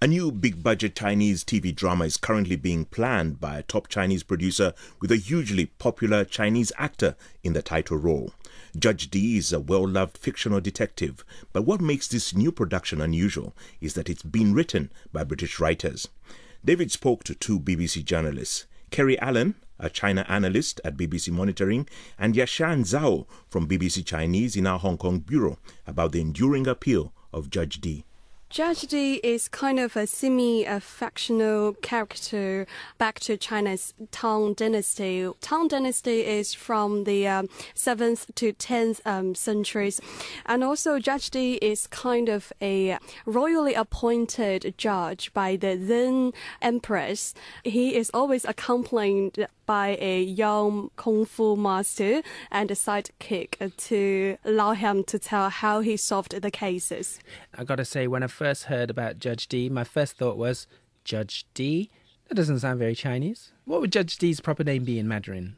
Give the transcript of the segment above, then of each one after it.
A new big-budget Chinese TV drama is currently being planned by a top Chinese producer with a hugely popular Chinese actor in the title role. Judge Dee is a well-loved fictional detective, but what makes this new production unusual is that it's been written by British writers. David spoke to two BBC journalists, Kerry Allen, a China analyst at BBC Monitoring, and Yashan Zhao from BBC Chinese in our Hong Kong bureau about the enduring appeal of Judge Dee. Judge Dee is kind of a semi-fictional character back to China's Tang Dynasty. Tang Dynasty is from the 7th to 10th centuries. And also Judge Dee is kind of a royally appointed judge by the then empress. He is always accompanied by a young kung fu master and a sidekick to allow him to tell how he solved the cases. I got to say, when I first heard about Judge Dee, my first thought was, Judge Dee? That doesn't sound very Chinese. What would Judge Dee's proper name be in Mandarin?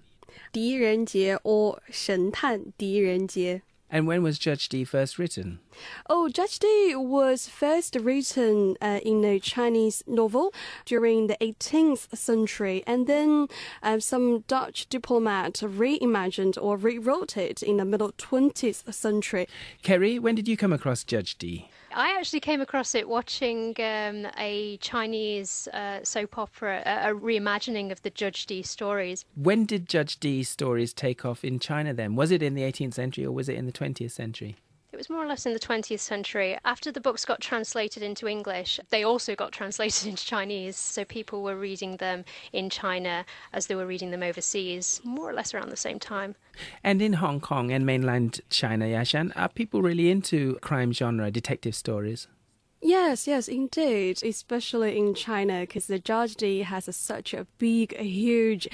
狄仁杰 or 神探狄仁杰. And when was Judge Dee first written? Oh, Judge Dee was first written in a Chinese novel during the 18th century, and then some Dutch diplomat reimagined or rewrote it in the middle 20th century. Kerry, when did you come across Judge Dee? I actually came across it watching a Chinese soap opera, a reimagining of the Judge Dee stories. When did Judge Dee's stories take off in China then? Was it in the 18th century or was it in the 20th century? It was more or less in the 20th century. After the books got translated into English, they also got translated into Chinese, so people were reading them in China as they were reading them overseas, more or less around the same time. And in Hong Kong and mainland China, Yashan, are people really into crime genre detective stories? Yes, indeed, especially in China, because the Judge Dee has such a big, huge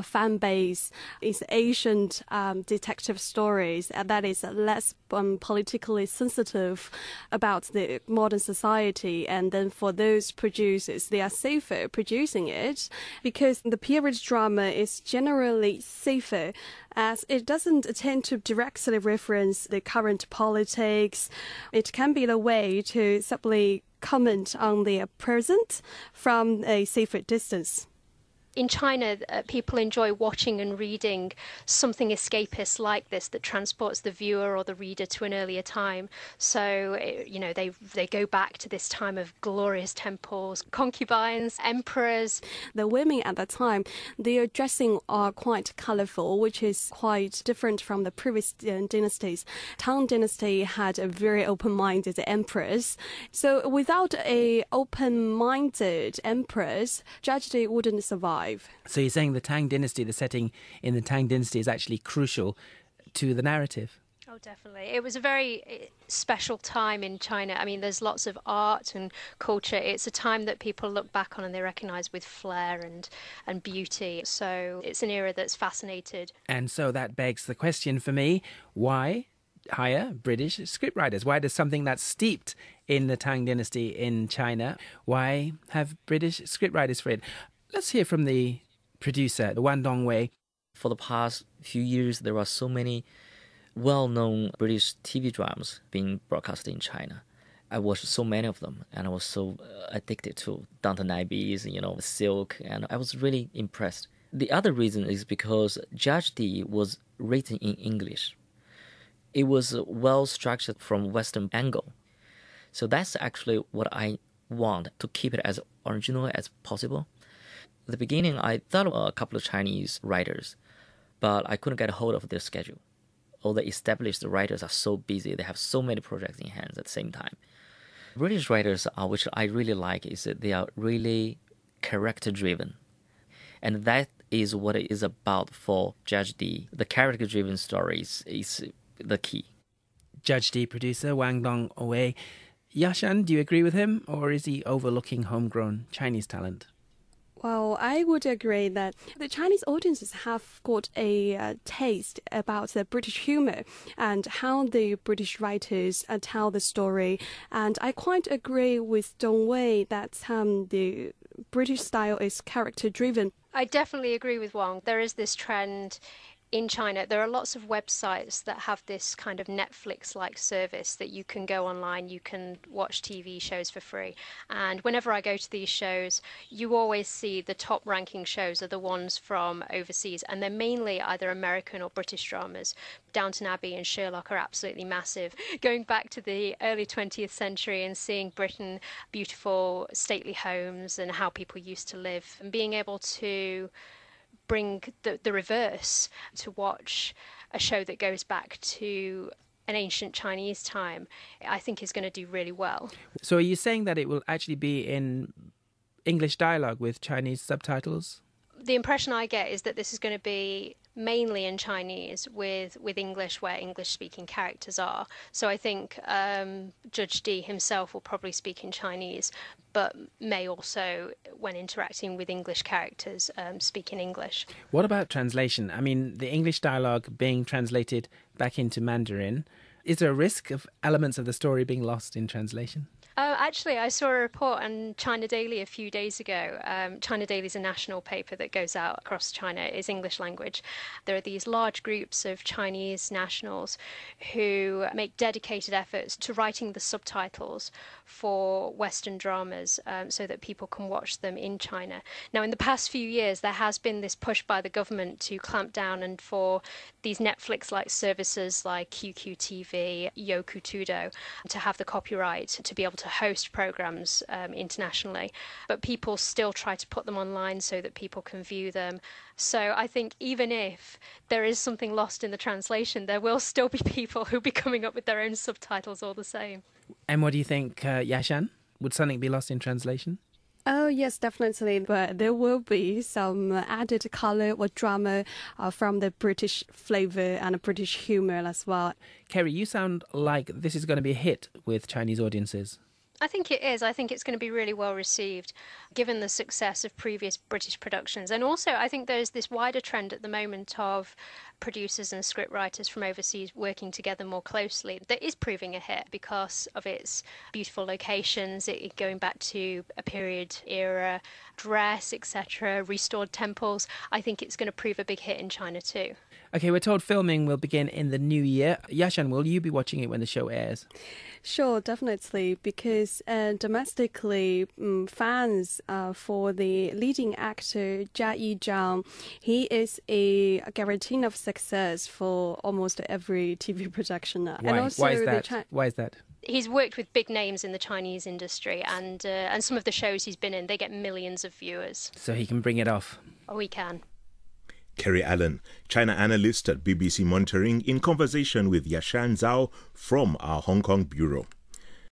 fan base. It's ancient detective stories that is less politically sensitive about the modern society. And then for those producers, they are safer producing it because the period drama is generally safer, as it doesn't tend to directly reference the current politics. It can be the way to simply comment on the present from a safer distance. In China, people enjoy watching and reading something escapist like this that transports the viewer or the reader to an earlier time. So, they go back to this time of glorious temples, concubines, emperors. The women at that time, their dressing are quite colorful, which is quite different from the previous dynasties. Tang Dynasty had a very open-minded empress. So without a open-minded empress, Judge Dee wouldn't survive. So you're saying the Tang Dynasty, the setting in the Tang Dynasty is actually crucial to the narrative? Oh, definitely. It was a very special time in China. I mean, there's lots of art and culture. It's a time that people look back on and they recognise with flair and beauty. So it's an era that's fascinated. And so that begs the question for me, why hire British scriptwriters? Why does something that's steeped in the Tang Dynasty in China, why have British scriptwriters for it? Let's hear from the producer, Wang Dongwei. For the past few years, there are so many well-known British TV dramas being broadcast in China. I watched so many of them, and I was so addicted to Downton Abbey, Silk, and I was really impressed. The other reason is because Judge Dee was written in English. It was well structured from Western angle. So that's actually what I want, to keep it as original as possible. At the beginning, I thought of a couple of Chinese writers, but I couldn't get a hold of their schedule. All the established writers are so busy, they have so many projects in hands at the same time. British writers, which I really like, is that they are really character-driven. And that is what it is about for Judge Dee. The character-driven stories is the key. Judge Dee producer Wang Dongwei. Yashan, do you agree with him, or is he overlooking homegrown Chinese talent? Well, I would agree that the Chinese audiences have got a taste about the British humour and how the British writers tell the story. And I quite agree with Dongwei that the British style is character-driven. I definitely agree with Wang. There is this trend in China, there are lots of websites that have this kind of Netflix-like service that you can go online, you can watch TV shows for free. And whenever I go to these shows, you always see the top-ranking shows are the ones from overseas, and they're mainly either American or British dramas. Downton Abbey and Sherlock are absolutely massive. Going back to the early 20th century and seeing Britain, beautiful stately homes and how people used to live, and being able to bring the reverse to watch a show that goes back to an ancient Chinese time, I think is going to do really well. So are you saying that it will actually be in English dialogue with Chinese subtitles? The impression I get is that this is going to be mainly in Chinese with English where English-speaking characters are. So I think Judge Dee himself will probably speak in Chinese, but may also, when interacting with English characters, speak in English. What about translation? I mean, the English dialogue being translated back into Mandarin, is there a risk of elements of the story being lost in translation? Actually, I saw a report on China Daily a few days ago. China Daily is a national paper that goes out across China. It's English language. There are these large groups of Chinese nationals who make dedicated efforts to writing the subtitles for Western dramas so that people can watch them in China. Now, in the past few years, there has been this push by the government to clamp down and for these Netflix-like services like QQ TV, Youku Tudou, to have the copyright to be able to host programs internationally, but people still try to put them online so that people can view them. So I think even if there is something lost in the translation, there will still be people who'll be coming up with their own subtitles all the same. And what do you think, Yashan? Would something be lost in translation? Oh, yes, definitely. But there will be some added color or drama from the British flavor and British humor as well. Kerry, you sound like this is going to be a hit with Chinese audiences. I think it is. I think it's going to be really well received, given the success of previous British productions. And also, I think there's this wider trend at the moment of producers and scriptwriters from overseas working together more closely that is proving a hit because of its beautiful locations, it going back to a period era dress, etc., restored temples. I think it's going to prove a big hit in China too. Okay, we're told filming will begin in the new year. Yashan, will you be watching it when the show airs? Sure, definitely, because domestically, fans for the leading actor Jia Yizhang, he is a guarantee of success for almost every TV production. Why? And also Why is that? Why is that? He's worked with big names in the Chinese industry, and some of the shows he's been in, they get millions of viewers. So he can bring it off. Oh, he can. Kerry Allen, China analyst at BBC Monitoring, in conversation with Yashan Zhao from our Hong Kong bureau.